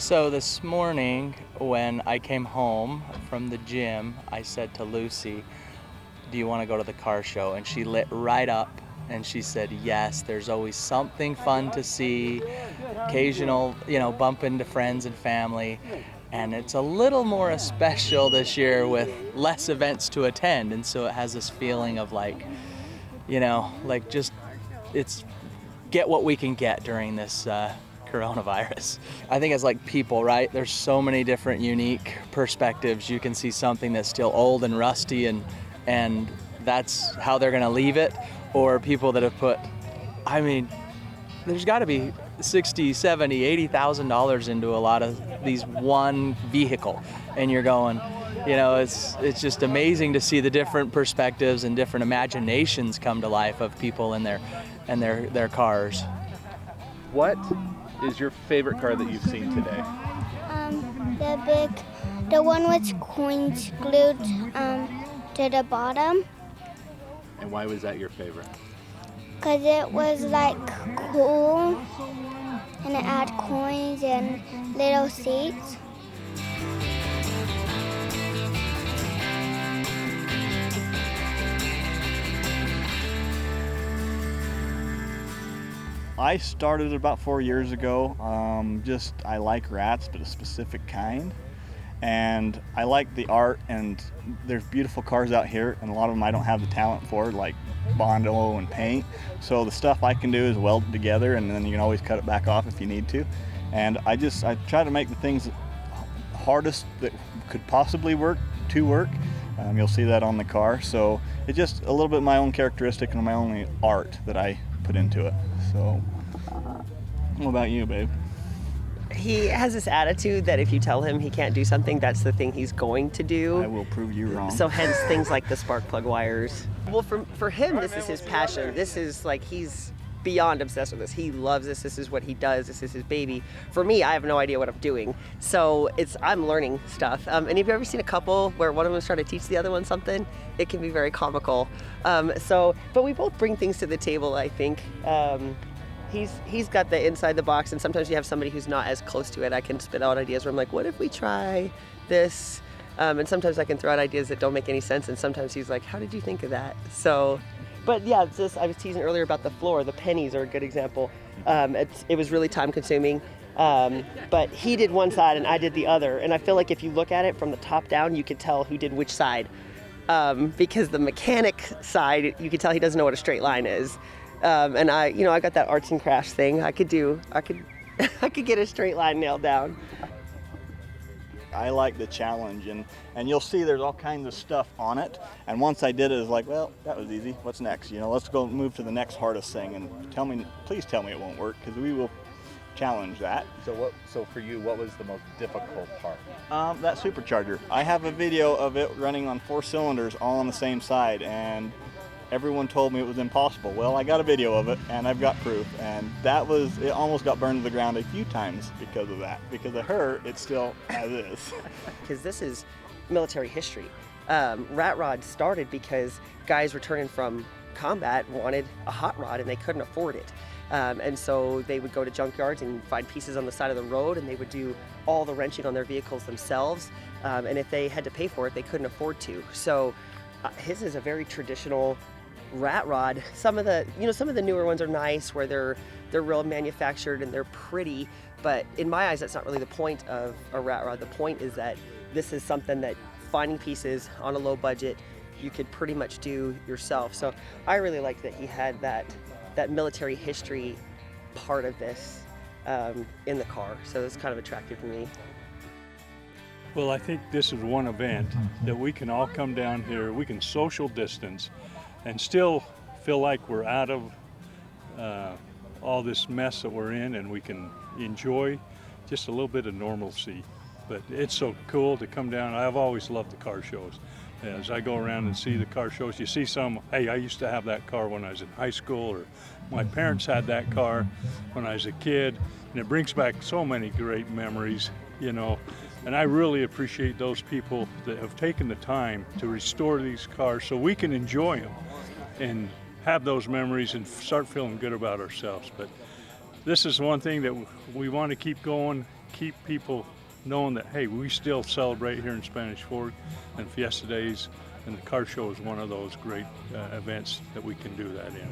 So this morning when I came home from the gym, I said to Lucy, do you want to go to the car show? And she lit right up and she said, yes, there's always something fun to see, occasional, bump into friends and family. And it's a little more special this year with less events to attend. And so it has this feeling of just it's get what we can get during this coronavirus. I think as people, right? There's so many different unique perspectives. You can see something that's still old and rusty and that's how they're gonna leave it, or people that have put, there's gotta be $60,000, $70,000, $80,000 into a lot of these one vehicle. And you're going, it's just amazing to see the different perspectives and different imaginations come to life of people and their cars. What is your favorite car that you've seen today? The one with coins glued to the bottom. And why was that your favorite? Because it was cool and it had coins and little seats. I started about 4 years ago. I like rats, but a specific kind. And I like the art, and there's beautiful cars out here, and a lot of them I don't have the talent for, like Bondo and paint. So the stuff I can do is weld it together, and then you can always cut it back off if you need to. And I try to make the things hardest that could possibly work. You'll see that on the car. So it's just a little bit my own characteristic and my own art that I put into it. So what about you, babe? He has this attitude that if you tell him he can't do something, that's the thing he's going to do. I will prove you wrong. So hence things like the spark plug wires. Well, for him, this is his passion. This is he's beyond obsessed with this. He loves this. This is what he does. This is his baby. For me, I have no idea what I'm doing. So I'm learning stuff. And have you ever seen a couple where one of them is trying to teach the other one something? It can be very comical. But we both bring things to the table, I think. He's got the inside the box, and sometimes you have somebody who's not as close to it. I can spit out ideas where I'm like, what if we try this? And sometimes I can throw out ideas that don't make any sense, and sometimes he's like, how did you think of that? But yeah, I was teasing earlier about the floor. The pennies are a good example. It was really time consuming, but he did one side and I did the other. And I feel like if you look at it from the top down, you could tell who did which side. Because the mechanic side, you could tell he doesn't know what a straight line is. And I got that arts and crafts thing. I could get a straight line nailed down. I like the challenge, and you'll see there's all kinds of stuff on it. And once I did it, it was like, well, that was easy. What's next? Let's go move to the next hardest thing, and please tell me it won't work, because we will challenge that. So for you, what was the most difficult part? That supercharger. I have a video of it running on 4 cylinders all on the same side, and everyone told me it was impossible. Well, I got a video of it, and I've got proof, and it almost got burned to the ground a few times because of that. Because of her, it's still as is. Because this is military history. Rat Rod started because guys returning from combat wanted a hot rod, and they couldn't afford it. And so they would go to junkyards and find pieces on the side of the road, and they would do all the wrenching on their vehicles themselves. And if they had to pay for it, they couldn't afford to. So his is a very traditional rat rod. Some of the newer ones are nice, where they're real manufactured and they're pretty, but in my eyes that's not really the point of a rat rod. The point is that this is something that finding pieces on a low budget you could pretty much do yourself. So I really like that he had that military history part of this in the car, so it's kind of attractive to me. Well, I think this is one event that we can all come down here, we can social distance and still feel like we're out of all this mess that we're in, and we can enjoy just a little bit of normalcy. But it's so cool to come down. I've always loved the car shows. As I go around and see the car shows, you see some, hey, I used to have that car when I was in high school, or my parents had that car when I was a kid, and it brings back so many great memories, And I really appreciate those people that have taken the time to restore these cars so we can enjoy them and have those memories and start feeling good about ourselves. But this is one thing that we want to keep going, keep people knowing that, hey, we still celebrate here in Spanish Fork, and Fiesta Days and the car show is one of those great events that we can do that in.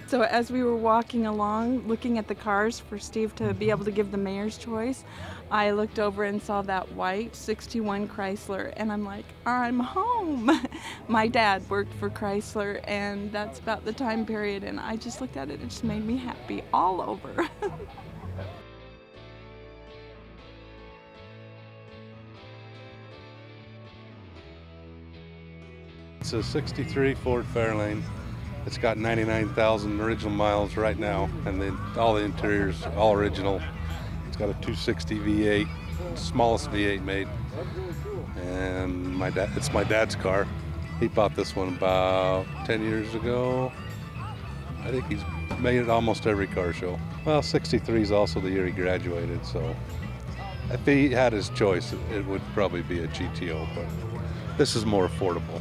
So as we were walking along, looking at the cars for Steve to be able to give the mayor's choice, I looked over and saw that white 61 Chrysler, and I'm like, I'm home. My dad worked for Chrysler, and that's about the time period, and I just looked at it, it just made me happy all over. It's a 63 Ford Fairlane. It's got 99,000 original miles right now, and then all the interiors all original. It's got a 260 V8, smallest V8 made, and it's my dad's car. He bought this one about 10 years ago. I think he's made it almost every car show. Well, 63 is also the year he graduated, so if he had his choice, it would probably be a GTO, but this is more affordable.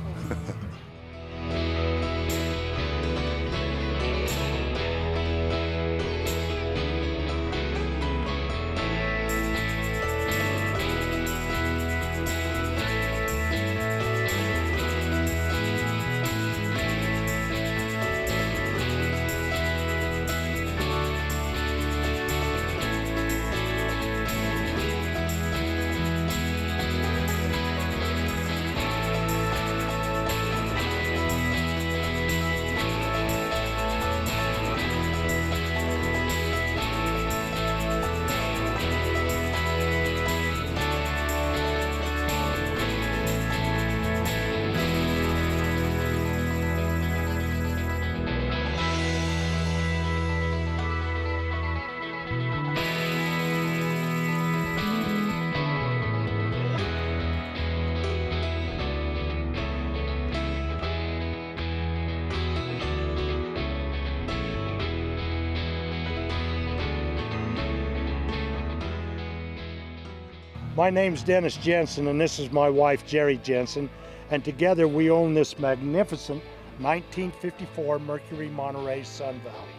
My name's Dennis Jensen, and this is my wife, Jerry Jensen, and together we own this magnificent 1954 Mercury Monterey Sun Valley.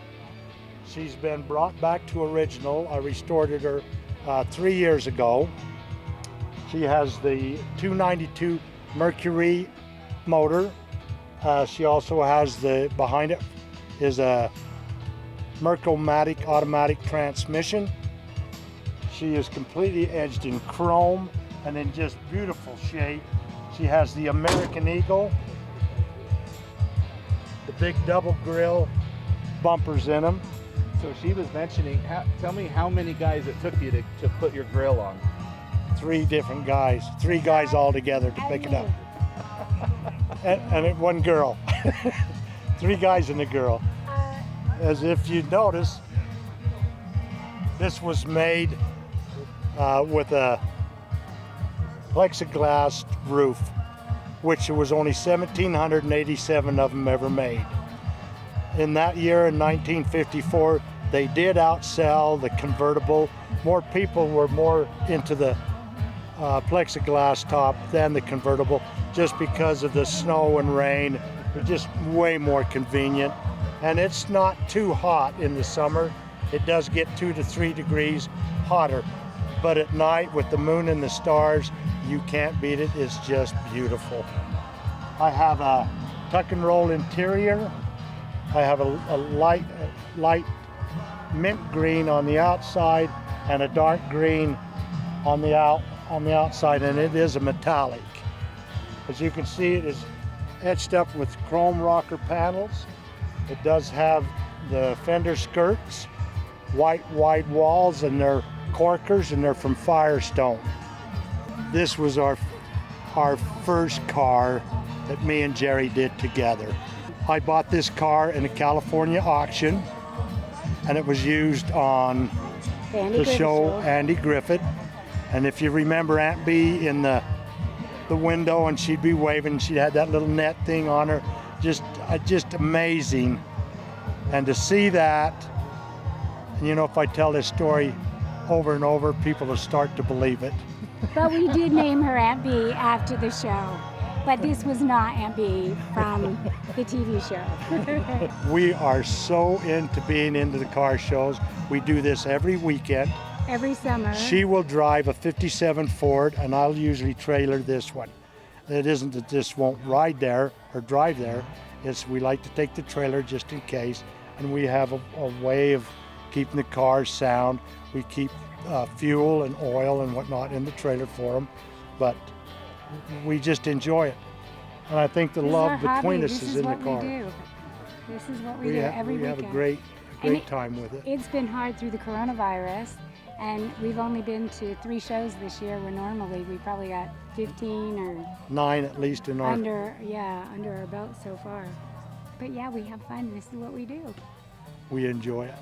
She's been brought back to original. I restored her 3 years ago. She has the 292 Mercury motor. She also has behind it is a Mercomatic automatic transmission. She is completely edged in chrome and in just beautiful shape. She has the American Eagle, the big double grill bumpers in them. So she was mentioning, tell me how many guys it took you to put your grill on. 3 different guys, 3 guys all together to pick it up. and one girl. 3 guys and a girl. As if you notice, this was made with a plexiglass roof, which there was only 1,787 of them ever made. In that year, in 1954, they did outsell the convertible. More people were more into the plexiglass top than the convertible, just because of the snow and rain. They're just way more convenient. And it's not too hot in the summer. It does get 2 to 3 degrees hotter. But at night, with the moon and the stars, you can't beat it. It's just beautiful. I have a tuck and roll interior. I have a light mint green on the outside and a dark green on the outside, and it is a metallic. As you can see, it is etched up with chrome rocker panels. It does have the fender skirts, white wide walls, and they're corkers, and they're from Firestone. This was our first car that me and Jerry did together. I bought this car in a California auction, and it was used on the show Andy Griffith. And if you remember Aunt Bee in the window, and she'd be waving, she had that little net thing on her, just amazing. And to see that, and you know, if I tell this story over and over, people will start to believe it. But we did name her Aunt Bee after the show. But this was not Aunt Bee from the TV show. We are so into being into the car shows. We do this every weekend. every summer. She will drive a 57 Ford, and I'll usually trailer this one. It isn't that this won't ride there or drive there. It's we like to take the trailer just in case, and we have a way of keeping the cars sound. We keep fuel and oil and whatnot in the trailer for them, but we just enjoy it. And I think the This is love our between hobby. us This is in the what car. We do. This is what we do every we weekend. have a great And it- time with it. It's been hard through the coronavirus, and we've only been to 3 shows this year, where normally we probably got 15 or 9 at least in our. under our belt so far. But yeah, we have fun. This is what we do. We enjoy it.